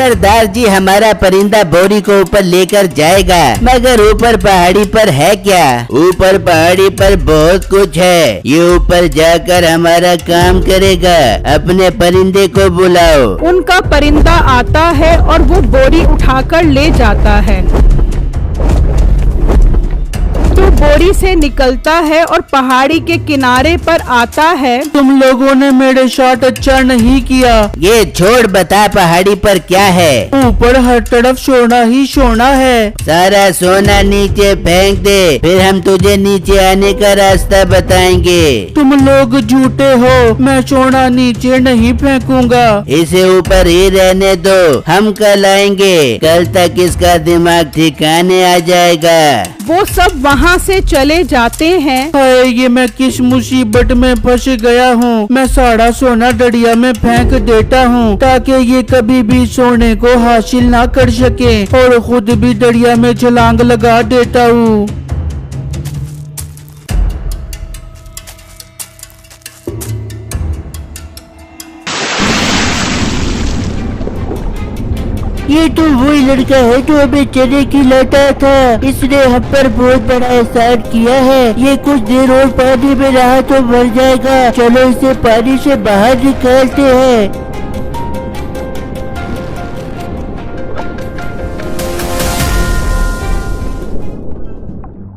सरदार जी हमारा परिंदा बोरी को ऊपर लेकर जाएगा, मगर ऊपर पहाड़ी पर है क्या? ऊपर पहाड़ी पर बहुत कुछ है, ये ऊपर जाकर हमारा काम करेगा। अपने परिंदे को बुलाओ। उनका परिंदा आता है और वो बोरी उठाकर ले जाता है। तो बोरी से निकलता है और पहाड़ी के किनारे पर आता है। तुम लोगों ने मेरे साथ अच्छा नहीं किया। ये छोड़, बता पहाड़ी पर क्या है? ऊपर हर तरफ सोना ही सोना है। सारा सोना नीचे फेंक दे, फिर हम तुझे नीचे आने का रास्ता बताएंगे। तुम लोग झूठे हो, मैं सोना नीचे नहीं फेंकूंगा। इसे ऊपर ही रहने दो, हम कल आएंगे। कल तक इसका दिमाग ठिकाने आ जाएगा। वो सब वहाँ से चले जाते हैं। हाय, ये मैं किस मुसीबत में फंस गया हूँ। मैं सारा सोना दरिया में फेंक देता हूँ ताकि ये कभी भी सोने को हासिल ना कर सके, और खुद भी दरिया में छलांग लगा देता हूँ। ये तो वही लड़का है जो हमें चने खिलाता था। इसने हम पर बहुत बड़ा एहसान किया है। ये कुछ देर और पानी में रहा तो मर जाएगा। चलो इसे पानी से बाहर निकालते हैं।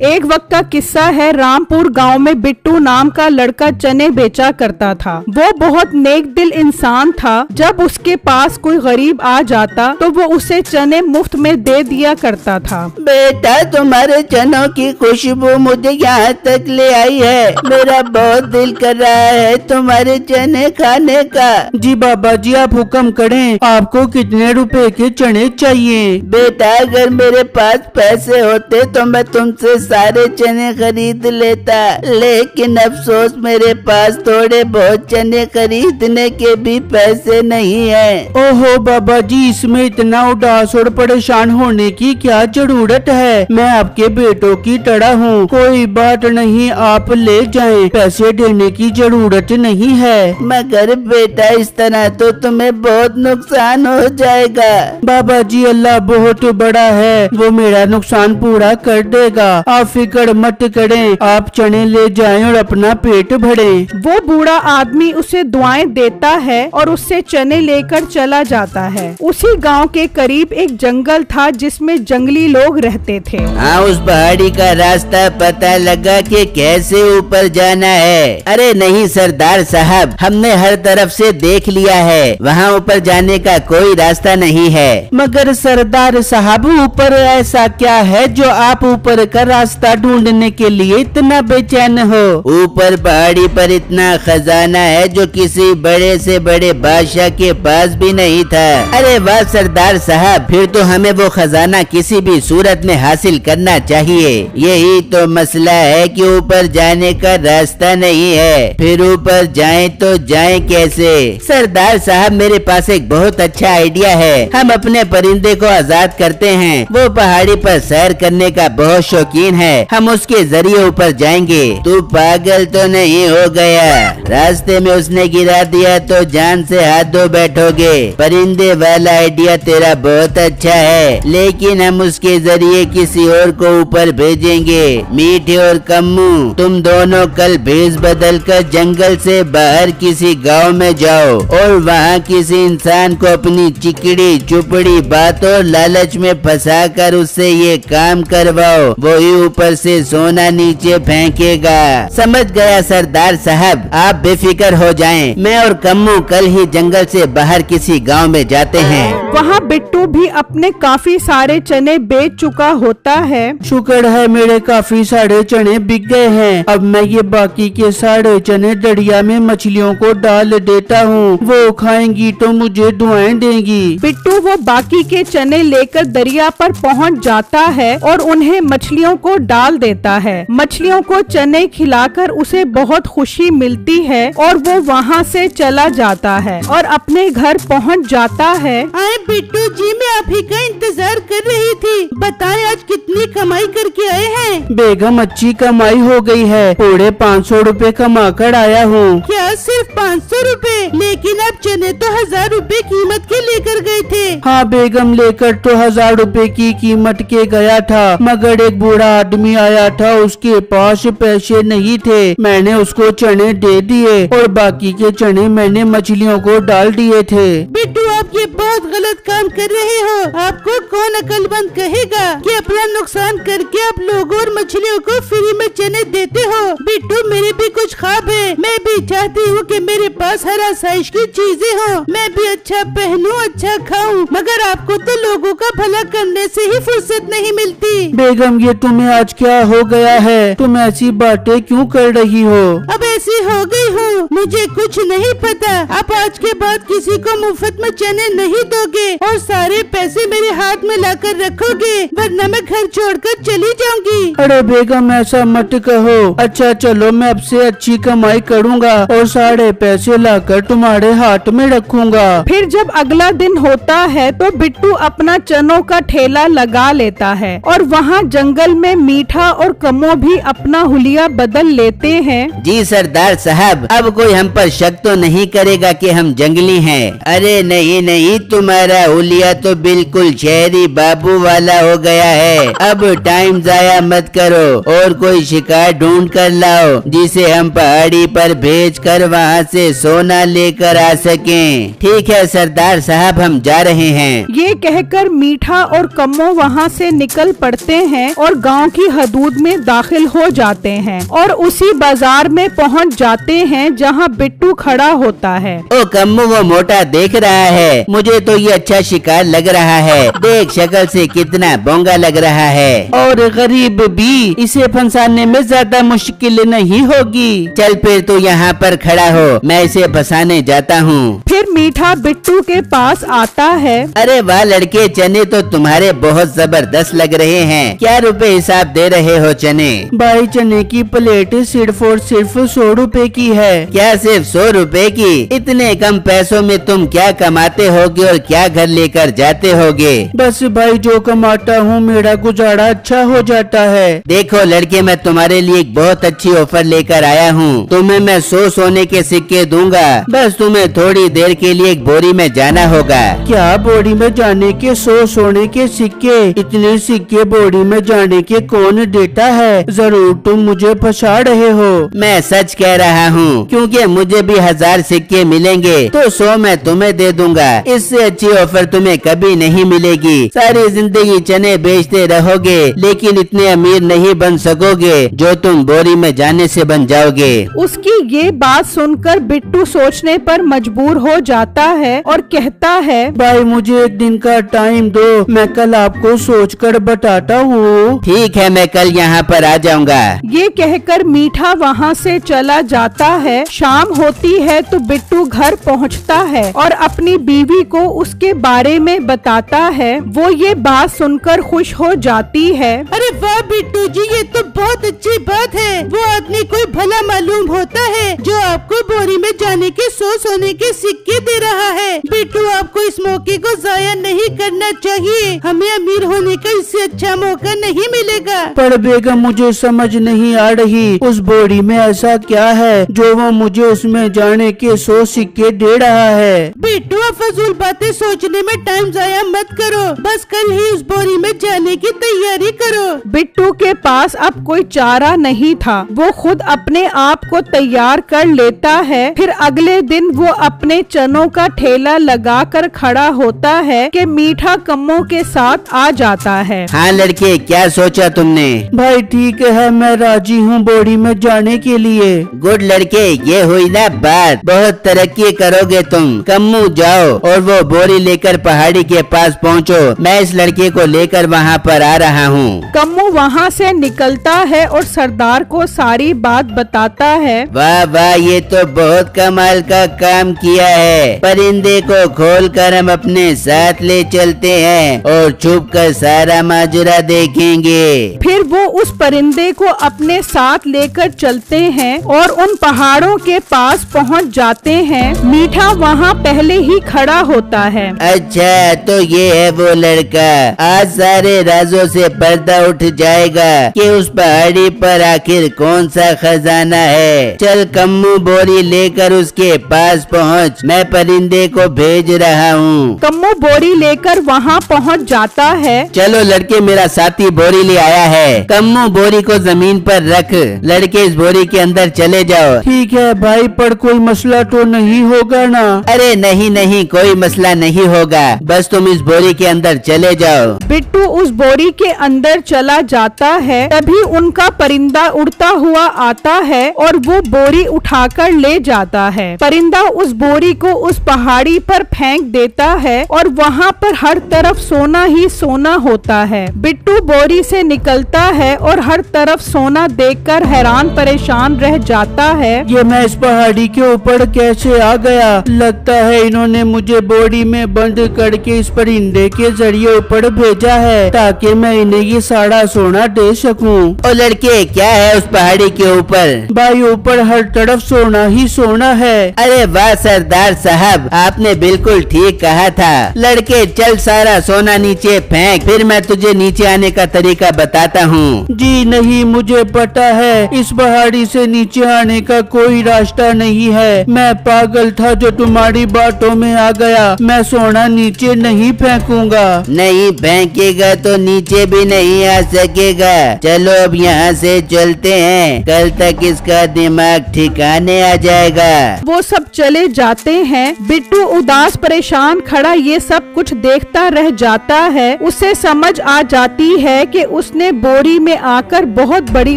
एक वक्त का किस्सा है। रामपुर गांव में बिट्टू नाम का लड़का चने बेचा करता था। वो बहुत नेक दिल इंसान था। जब उसके पास कोई गरीब आ जाता तो वो उसे चने मुफ्त में दे दिया करता था। बेटा, तुम्हारे चनों की खुशबू मुझे यहाँ तक ले आई है। मेरा बहुत दिल कर रहा है तुम्हारे चने खाने का। जी बाबा जी, आप हुक्म करें। आपको कितने रुपए के चने चाहिए? बेटा, अगर मेरे पास पैसे होते तो मैं तुमसे सारे चने खरीद लेता, लेकिन अफसोस मेरे पास थोड़े बहुत चने खरीदने के भी पैसे नहीं है। ओहो बाबा जी, इसमें इतना उदास और परेशान होने की क्या जरूरत है? मैं आपके बेटों की तरह हूँ। कोई बात नहीं, आप ले जाएं। पैसे देने की जरूरत नहीं है। मगर बेटा, इस तरह तो तुम्हें बहुत नुकसान हो जाएगा। बाबा जी, अल्लाह बहुत बड़ा है, वो मेरा नुकसान पूरा कर देगा। आप फिक्र मत करें, आप चने ले जाएं और अपना पेट भरें। वो बूढ़ा आदमी उसे दुआएं देता है और उससे चने लेकर चला जाता है। उसी गांव के करीब एक जंगल था जिसमें जंगली लोग रहते थे। हाँ, उस पहाड़ी का रास्ता पता लगा कि कैसे ऊपर जाना है? अरे नहीं सरदार साहब, हमने हर तरफ से देख लिया है, वहाँ ऊपर जाने का कोई रास्ता नहीं है। मगर सरदार साहब, ऊपर ऐसा क्या है जो आप ऊपर का रास्ता ढूंढने के लिए इतना बेचैन हो? ऊपर पहाड़ी पर इतना खजाना है जो किसी बड़े से बड़े बादशाह के पास भी नहीं था। अरे वाह सरदार साहब, फिर तो हमें वो खजाना किसी भी सूरत में हासिल करना चाहिए। यही तो मसला है कि ऊपर जाने का रास्ता नहीं है। फिर ऊपर जाएं तो जाएं कैसे? सरदार साहब, मेरे पास एक बहुत अच्छा आइडिया है। हम अपने परिंदे को आजाद करते हैं। वो पहाड़ी पर सैर करने का बहुत शौकीन है। हम उसके जरिए ऊपर जाएंगे। तू पागल तो नहीं हो गया? रास्ते में उसने गिरा दिया तो जान से हाथ धो बैठोगे। परिंदे वाला आइडिया तेरा बहुत अच्छा है, लेकिन हम उसके जरिए किसी और को ऊपर भेजेंगे। मीठे और कम्मू, तुम दोनों कल भेष बदल कर जंगल से बाहर किसी गांव में जाओ और वहां किसी इंसान को अपनी चिकड़ी चुपड़ी बातों लालच में फंसा कर उससे ये काम करवाओ। वही ऊपर से सोना नीचे फेंकेगा। समझ गया सरदार साहब, आप बेफिक्र हो जाएं। मैं और कम्मू कल ही जंगल से बाहर किसी गांव में जाते हैं। वहाँ बिट्टू भी अपने काफी सारे चने बेच चुका होता है। शुक्र है मेरे काफी सारे चने बिक गए हैं। अब मैं ये बाकी के सारे चने दरिया में मछलियों को डाल देता हूँ। वो खाएंगी तो मुझे दुआएं देंगी। बिट्टू वो बाकी के चने लेकर दरिया पर पहुँच जाता है और उन्हें मछलियों को डाल देता है। मछलियों को चने खिलाकर उसे बहुत खुशी मिलती है और वो वहाँ से चला जाता है और अपने घर पहुँच जाता है। अरे बिट्टू जी, मैं आप ही का इंतजार कर रही थी। बताएं आज कितनी कमाई करके आए हैं? बेगम अच्छी कमाई हो गई है, पूरे 500 रुपए कमा कर आया हूँ। क्या सिर्फ 500 रुपए? लेकिन आप चने तो 1000 रुपए कीमत के लेकर गए थे। हाँ बेगम, लेकर तो 1000 रुपए की कीमत के गया था, मगर एक बूढ़ा आदमी आया था, उसके पास पैसे नहीं थे। मैंने उसको चने दे दिए और बाकी के चने मैंने मछलियों को डाल दिए थे। बिट्टू, आप ये बहुत गलत काम कर रहे हो। आपको कौन अक्लमंद कहेगा कि अपना नुकसान करके आप लोगों और मछलियों को फ्री में चने देते हो। बिट्टू, मेरे भी कुछ ख्वाब है। मैं भी चाहती हूँ कि मेरे पास हर आसाइश की चीजें हो, मैं भी अच्छा पहनूं, अच्छा खाऊं, मगर आपको तो लोगों का भला करने से ही फुर्सत नहीं मिलती। बेगम, ये तुम्हें आज क्या हो गया है? तुम ऐसी बातें क्यों कर रही हो? अब ऐसी हो गई हूँ, मुझे कुछ नहीं पता। आप आज के बाद किसी को मुफ्त में चने नहीं दोगे और सारे पैसे मेरे हाथ में लाकर रखोगे, वरना मैं घर छोड़कर चली जाऊंगी। अरे बेगम, ऐसा मत कहो। अच्छा चलो, मैं अब से अच्छी कमाई करूँगा और सारे पैसे लाकर तुम्हारे हाथ में रखूँगा। फिर जब अगला दिन होता है तो बिट्टू अपना चनों का ठेला लगा लेता है और वहाँ जंगल में मीठा और कमो भी अपना हुलिया बदल लेते हैं। जी सरदार साहब, अब कोई हम पर शक तो नहीं करेगा कि हम जंगली हैं। अरे नहीं नहीं, तुम्हारा हुलिया तो बिल्कुल शहरी बाबू वाला हो गया है। अब टाइम जाया मत करो और कोई शिकार ढूंढ कर लाओ जिसे हम पहाड़ी पर भेज कर वहाँ से सोना लेकर आ सकें। ठीक है सरदार साहब, हम जा रहे हैं। ये कहकर मीठा और कम्मो वहाँ से निकल पड़ते हैं और गांव की हदूद में दाखिल हो जाते हैं और उसी बाजार में पहुँच जाते हैं जहाँ बिट्टू खड़ा होता है। ओ कम्मो, वो मोटा देख रहा है, मुझे तो ये अच्छा शिकार लग रहा है। देख शक्ल से कितना बोंगा लग रहा है। और गरीब भी, इसे फंसाने में ज्यादा मुश्किल नहीं होगी। चल फिर तू यहाँ पर खड़ा हो, मैं इसे फंसाने जाता हूँ। फिर मीठा बिट्टू के पास आता है। अरे वाह लड़के, चने तो तुम्हारे बहुत जबरदस्त लग रहे हैं। क्या रुपए हिसाब दे रहे हो चने? भाई, चने की प्लेट सिर्फ और सिर्फ 100 रुपए की है। क्या सिर्फ 100 रुपए की? इतने कम पैसों में तुम क्या कमाते होगे और क्या घर लेकर जाते होगे? बस भाई, जो कमाता हूँ मेरा गुजारा अच्छा हो जाता है। देखो लड़के, मैं तुम्हारे लिए एक बहुत अच्छी ऑफर लेकर आया हूँ। तुम्हें मैं 100 सोने के सिक्के दूंगा, बस तुम्हें थोड़ी देर के लिए एक बोरी में जाना होगा। क्या बोरी में जाने के 100 सोने के सिक्के? इतने सिक्के बोरी में जाने के कौन देता है? जरूर तुम मुझे फंसा रहे हो। मैं सच कह रहा हूँ, क्योंकि मुझे भी 1000 सिक्के मिलेंगे तो 100 मैं तुम्हें दे दूंगा। इससे अच्छी ऑफर तुम्हें कभी नहीं मिलेगी। सारी जिंदगी चने बेचते रहोगे लेकिन इतने अमीर नहीं बन सकोगे जो तुम बोरी में जाने से बन जाओगे। उसकी ये बात सुनकर बिट्टू सोचने पर मजबूर हो जाता है और कहता है, भाई मुझे एक दिन का टाइम दो, मैं कल आपको सोचकर बताता हूँ। ठीक है, मैं कल यहाँ पर आ जाऊँगा। ये कहकर मीठा वहाँ से चला जाता है। शाम होती है तो बिट्टू घर पहुँचता है और अपनी बीवी को उसके बारे में बताता है। वो ये बात सुनकर खुश हो जाती है। अरे वाह बिट्टू जी, ये तो बहुत अच्छी बात है। वो आदमी कोई भला मालूम होता है जो आपको बोरी में जाने के 100 सोने के सिक्के दे रहा है। बिट्टू, आपको इस मौके को जाया नहीं करना चाहिए। हमें अमीर होने का इससे अच्छा मौका नहीं मिलेगा। पर बेगम, मुझे समझ नहीं आ रही, उस बोरी में ऐसा क्या है जो वो मुझे उसमें जाने के 100 सिक्के दे रहा है? बिट्टू, आप फजूल बातें सोचने में टाइम जाया मत करो, बस कल ही उस बोरी में जाने की तैयारी करो। बिट्टू के पास अब कोई चारा नहीं था। वो खुद अपने आप को तैयार कर लेता है। फिर अगले दिन वो अपने चनों का ठेला लगाकर खड़ा होता है कि मीठा कम्मों के साथ आ जाता है। हाँ लड़के, क्या सोचा तुमने? भाई ठीक है, मैं राजी हूँ बोरी में जाने के लिए। गुड लड़के, ये हुई ना बात, बहुत तरक्की करोगे तुम। कम्मू जाओ और वो बोरी लेकर पहाड़ी के पास पहुँचो, मैं इस लड़के को लेकर वहाँ पर आ रहा हूँ। कम्मू वहाँ से निकलता है और सरदार को सारी बात बताता है। वाह वाह, ये तो बहुत कमाल का काम किया है। परिंदे को खोलकर हम अपने साथ ले चलते हैं और छुप कर सारा माजरा देखेंगे। फिर वो उस परिंदे को अपने साथ लेकर चलते हैं और उन पहाड़ों के पास पहुंच जाते हैं। मीठा वहां पहले ही खड़ा होता है। अच्छा तो ये है वो लड़का। आज सारे राजों से पर्दा उठ जाएगा कि उस पहाड़ी पर आखिर कौन सा खजाना है। चल कम्मू बोरी लेकर उसके पास पहुँच, मैं परिंदे को भेज रहा हूँ। कम्मू बोरी लेकर वहाँ पहुँच जाता है। चलो लड़के, मेरा साथी बोरी ले आया है। कम्मू बोरी को जमीन पर रख, लड़के इस बोरी के अंदर चले जाओ। ठीक है भाई, पर कोई मसला तो नहीं होगा ना? अरे नहीं नहीं, कोई मसला नहीं होगा, बस तुम इस बोरी के अंदर चले जाओ। बिट्टू उस बोरी के अंदर चला जाता है। तभी उनका परिंदा उड़ता हुआ आता है और वो बोरी उठाकर ले जाता है। परिंदा उस बोरी को उस पहाड़ी पर फेंक देता है और वहाँ पर हर तरफ सोना ही सोना होता है। बिट्टू बोरी से निकलता है और हर तरफ सोना देखकर हैरान परेशान रह जाता है। ये मैं इस पहाड़ी के ऊपर कैसे आ गया? लगता है इन्होंने मुझे बोरी में बंद करके इस परिंदे के जरिए ऊपर भेजा है ताकि मैं इन्हें ये सारा सोना दे सकूं। ओ लड़के, क्या है उस पहाड़ी के ऊपर? भाई ऊपर हर तरफ सोना ही सोना है। अरे वाह सरदार साहब, आपने बिल्कुल ठीक कहा था। लड़के चल सारा सोना नीचे फेंक, फिर मैं तुझे नीचे आने का तरीका बताता हूँ। जी नहीं, मुझे पता है इस पहाड़ी से नीचे आने का कोई रास्ता नहीं है। मैं पागल था जो तुम्हारी बातों में आ गया। मैं सोना नीचे नहीं फेंकूंगा। नहीं फेंकेगा तो नीचे भी नहीं आ सकेगा। चलो अब यहाँ से चलते हैं, कल तक इसका दिमाग ठिकाने आ जाएगा। वो सब चले जाते हैं। बिट्टू उदास परेशान खड़ा ये सब कुछ देखता रह जाता है। उसे समझ आ जाती है कि उसने बोरी में आकर बहुत बड़ी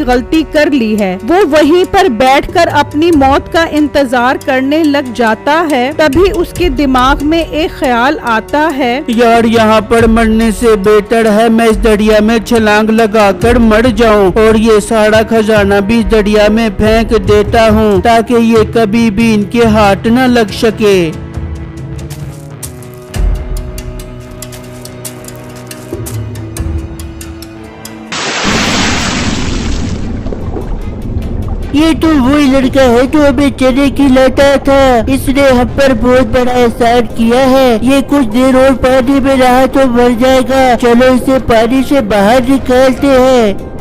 गलती कर ली है। वो वहीं पर बैठकर अपनी मौत का इंतजार करने लग जाता है। तभी उसके दिमाग में एक ख्याल आता है, यार यहाँ पर मरने से बेहतर है मैं इस दरिया में छलांग लगाकर मर जाऊं और ये सारा खजाना भी इस दरिया में फेंक देता हूँ ताकि ये कभी भी इनके हाथ न लग सके। ये तो वही लड़का है जो हमें चने खिलाता था। इसने हम पर बहुत बड़ा एहसान किया है। ये कुछ देर और पानी में रहा तो मर जाएगा। चलो इसे पानी से बाहर निकालते हैं।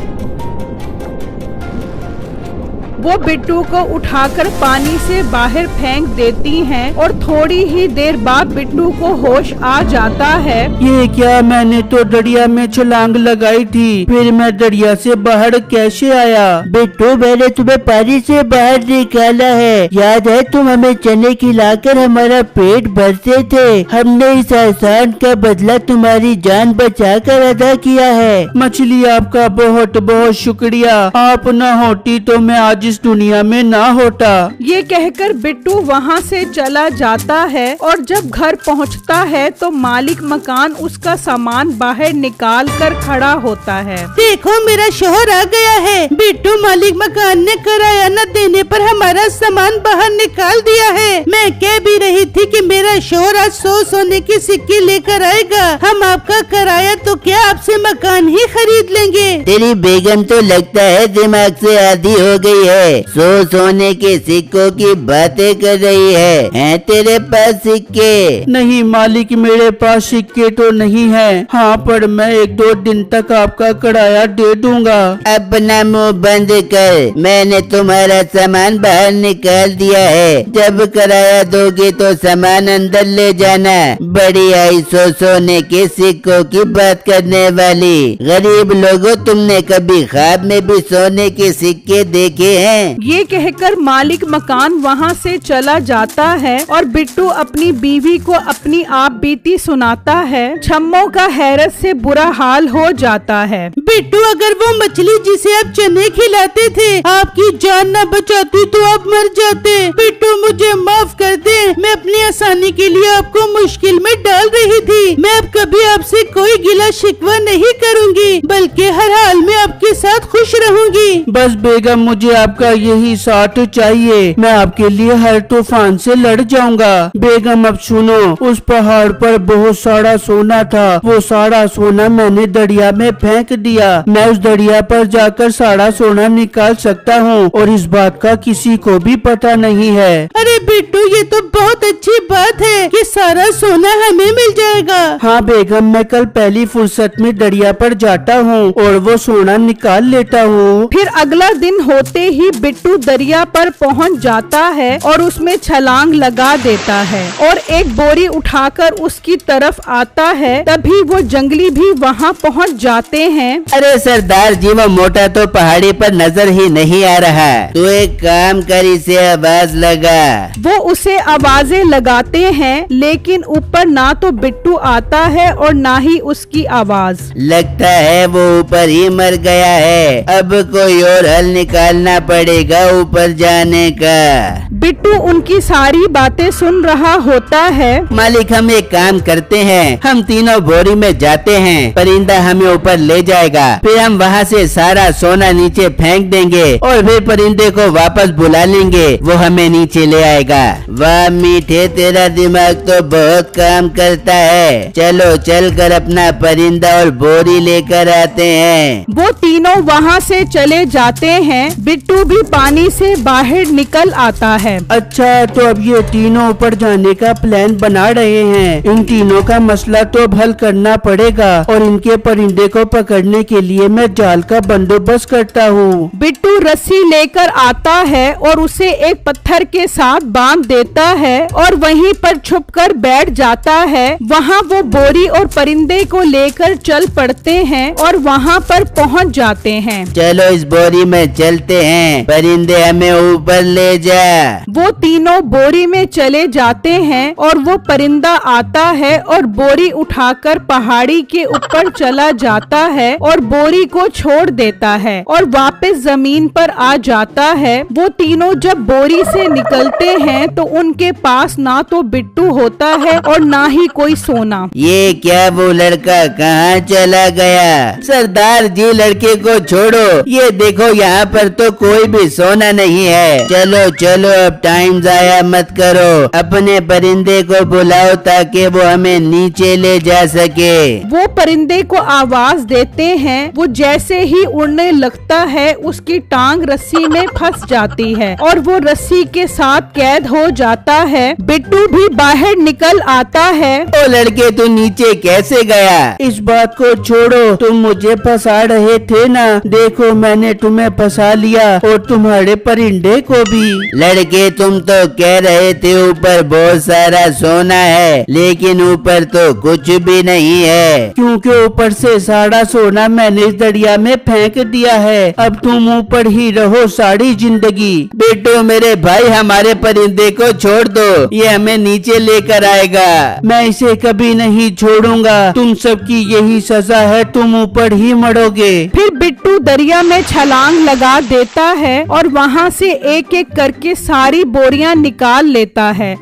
वो बिट्टू को उठाकर पानी से बाहर फेंक देती हैं और थोड़ी ही देर बाद बिट्टू को होश आ जाता है। ये क्या, मैंने तो दरिया में छलांग लगाई थी, फिर मैं दरिया से बाहर कैसे आया? बिट्टू, मैंने तुम्हें पानी से बाहर निकाला है। याद है तुम हमें चने खिलाकर हमारा पेट भरते थे। हमने इस एहसान का बदला तुम्हारी जान बचाकर अदा किया है। मछली, आपका बहुत बहुत शुक्रिया। आप न होती तो मैं आज इस दुनिया में ना होता। ये कहकर बिट्टू वहाँ से चला जाता है और जब घर पहुँचता है तो मालिक मकान उसका सामान बाहर निकाल कर खड़ा होता है। देखो मेरा शोहर आ गया है। बिट्टू, मालिक मकान ने किराया न देने पर हमारा सामान बाहर निकाल दिया है। मैं कह भी रही थी कि मेरा शोहर आज 100 सोने की सिक्के लेकर आएगा। हम आपका किराया तो क्या आपसे मकान ही खरीद लेंगे। तेरी बेगम तो लगता है दिमाग से आधी हो गई है। 100 सोने के सिक्कों की बातें कर रही है तेरे पास सिक्के? नहीं मालिक, मेरे पास सिक्के तो नहीं है। हाँ, पर मैं 1-2 दिन तक आपका किराया दे दूंगा। अपना मुंह बंद कर, मैंने तुम्हारा सामान बाहर निकाल दिया है। जब किराया दोगे तो सामान अंदर ले जाना। बड़ी आई 100 सोने के सिक्कों की बात करने वाली। गरीब लोगों, तुमने कभी ख्वाब में भी सोने के सिक्के देखे हैं? ये कहकर मालिक मकान वहाँ से चला जाता है और बिट्टू अपनी बीवी को अपनी आप बीती सुनाता है। छम्मो का हैरत से बुरा हाल हो जाता है। बिट्टू, अगर वो मछली जिसे आप चने खिलाते थे आपकी जान न बचाती तो आप मर जाते। बिट्टू, मुझे माफ कर दे। मैं अपनी आसानी के लिए आपको मुश्किल में डाल रही थी। मैं अब कभी आपसे कोई गिला शिकवा नहीं करूँगी, बल्कि हर हाल में आपकी साथ खुश रहूंगी। बस बेगम, मुझे आपका यही साथ चाहिए। मैं आपके लिए हर तूफान से लड़ जाऊंगा। बेगम अब सुनो, उस पहाड़ पर बहुत सारा सोना था। वो सारा सोना मैंने दरिया में फेंक दिया। मैं उस दरिया पर जाकर सारा सोना निकाल सकता हूँ और इस बात का किसी को भी पता नहीं है। अरे बिट्टू, ये तो बहुत अच्छी बात है कि सारा सोना हमें मिल जाएगा। हाँ बेगम, मैं कल पहली फुर्सत में दरिया पर जाता हूँ और वो सोना निकाल लेता हूँ। फिर अगला दिन होते ही बिट्टू दरिया पर पहुंच जाता है और उसमें छलांग लगा देता है और एक बोरी उठाकर उसकी तरफ आता है। तभी वो जंगली भी वहाँ पहुँच जाते हैं। अरे सरदार जी, वो मोटा तो पहाड़ी पर नजर ही नहीं आ रहा। तू एक काम कर, इसे आवाज लगा। वो उसे आवाजें लगाते हैं, लेकिन ऊपर ना तो बिट्टू आता है और ना ही उसकी आवाज। लगता है वो ऊपर ही मर गया है। अब कोई और हल निकालना पड़ेगा ऊपर जाने का। बिट्टू उनकी सारी बातें सुन रहा होता है। मालिक, हम एक काम करते हैं, हम तीनों बोरी में जाते हैं, परिंदा हमें ऊपर ले जाएगा, फिर हम वहाँ से सारा सोना नीचे फेंक देंगे और फिर परिंदे को वापस बुला लेंगे, वो हमें नीचे ले आएगा। वाह मीठे, तेरा दिमाग तो बहुत काम करता है। चलो चल कर अपना परिंदा और बोरी लेकर आते हैं। वो तीनों वहाँ से चले जाते हैं। बिट्टू भी पानी से बाहर निकल आता है। अच्छा, तो अब ये तीनों ऊपर जाने का प्लान बना रहे हैं। इन तीनों का मसला तो अब हल करना पड़ेगा और इनके परिंदे को पकड़ने के लिए मैं जाल का बंदोबस्त करता हूँ। बिट्टू रस्सी लेकर आता है और उसे एक पत्थर के साथ बांध देता है और वहीं पर छुपकर बैठ जाता है। वहाँ वो बोरी और परिंदे को लेकर चल पड़ते हैं और वहाँ पर पहुँच जाते हैं। चलो इस बोरी में चलते हैं, परिंदे हमें ऊपर ले जा। वो तीनों बोरी में चले जाते हैं और वो परिंदा आता है और बोरी उठाकर पहाड़ी के ऊपर चला जाता है और बोरी को छोड़ देता है और वापस जमीन पर आ जाता है। वो तीनों जब बोरी से निकलते हैं तो उनके पास ना तो बिट्टू होता है और ना ही कोई सोना। ये क्या, वो लड़का कहाँ चला गया? सरदार जी, लड़के को छोड़ो, ये देखो यहाँ पर तो कोई भी सोना नहीं है। चलो चलो, अब टाइम जाया मत करो, अपने परिंदे को बुलाओ ताकि वो हमें नीचे ले जा सके। वो परिंदे को आवाज देते हैं। वो जैसे ही उड़ने लगता है उसकी टांग रस्सी में फंस जाती है और वो रस्सी के साथ कैद हो जाता है। बिट्टू भी बाहर निकल आता है। ओ लड़के, तू नीचे कैसे गया? इस बात को छोड़ो, तुम मुझे फंसा रहे थे ना, देखो मैंने तुम्हें फंसा लिया और तुम्हारे परिंदे को भी। लड़के, तुम तो कह रहे थे ऊपर बहुत सारा सोना है, लेकिन ऊपर तो कुछ भी नहीं है। क्योंकि ऊपर से सारा सोना मैंने इस दरिया में फेंक दिया है। अब तुम ऊपर ही रहो सारी जिंदगी। बेटो मेरे भाई, हमारे परिंदे को छोड़ दो, ये हमें नीचे लेकर आएगा। मैं इसे कभी नहीं छोड़ूंगा, तुम सबकी यही सजा है, तुम ऊपर ही मरोगे। फिर बिट्टू दरिया में छलांग लगा देता है और वहाँ से एक एक करके सारी बोरियां निकाल लेता है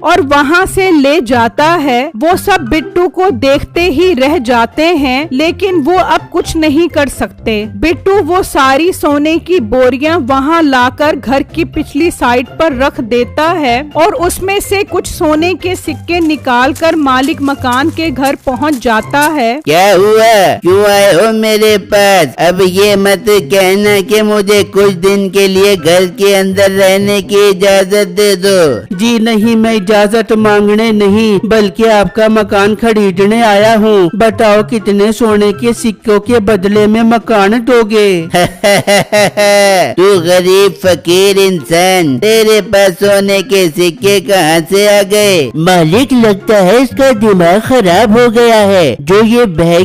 और वहाँ से ले जाता है। वो सब बिट्टू को देखते ही रह जाते हैं, लेकिन वो अब कुछ नहीं कर सकते। बिट्टू वो सारी सोने की बोरियां वहाँ लाकर घर की पिछली साइड पर रख देता है और उसमें से कुछ सोने के सिक्के निकालकर मालिक मकान के घर पहुँच जाता है। क्या हुआ, क्यों आए हो मेरे पास? अब ये मत कहना कि मुझे कुछ दिन के लिए घर के अंदर रहने की इजाजत दे दो। जी नहीं, मैं इजाजत मांगने नहीं बल्कि आपका मकान खरीदने आया हूँ। बताओ कितने सोने के सिक्कों के बदले में मकान दोगे? तू गरीब फकीर इंसान, तेरे पास सोने के सिक्के कहाँ से आ गए? मालिक, लगता है इसका दिमाग खराब हो गया है, जो ये बह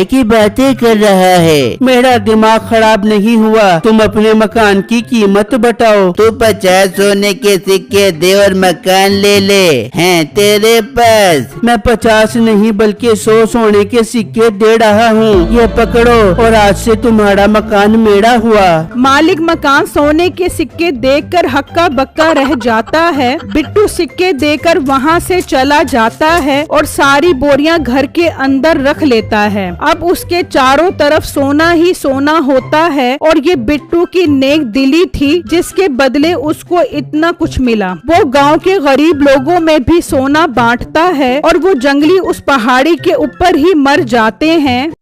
की बातें कर रहा है। मेरा दिमाग खराब नहीं हुआ, तुम अपने मकान की कीमत बताओ। तू 50 सोने के सिक्के दे और मकान ले मिले हैं तेरे पास? मैं 50 नहीं बल्कि 100 सोने के सिक्के दे रहा हूँ, ये पकड़ो और आज से तुम्हारा मकान मेरा हुआ। मालिक मकान सोने के सिक्के देखकर हक्का बक्का रह जाता है। बिट्टू सिक्के देकर वहाँ से चला जाता है और सारी बोरियां घर के अंदर रख लेता है। अब उसके चारों तरफ सोना ही सोना होता है और ये बिट्टू की नेक दिली थी जिसके बदले उसको इतना कुछ मिला। वो गांव के गरीब लोगों में भी सोना बांटता है और वो जंगली उस पहाड़ी के ऊपर ही मर जाते हैं।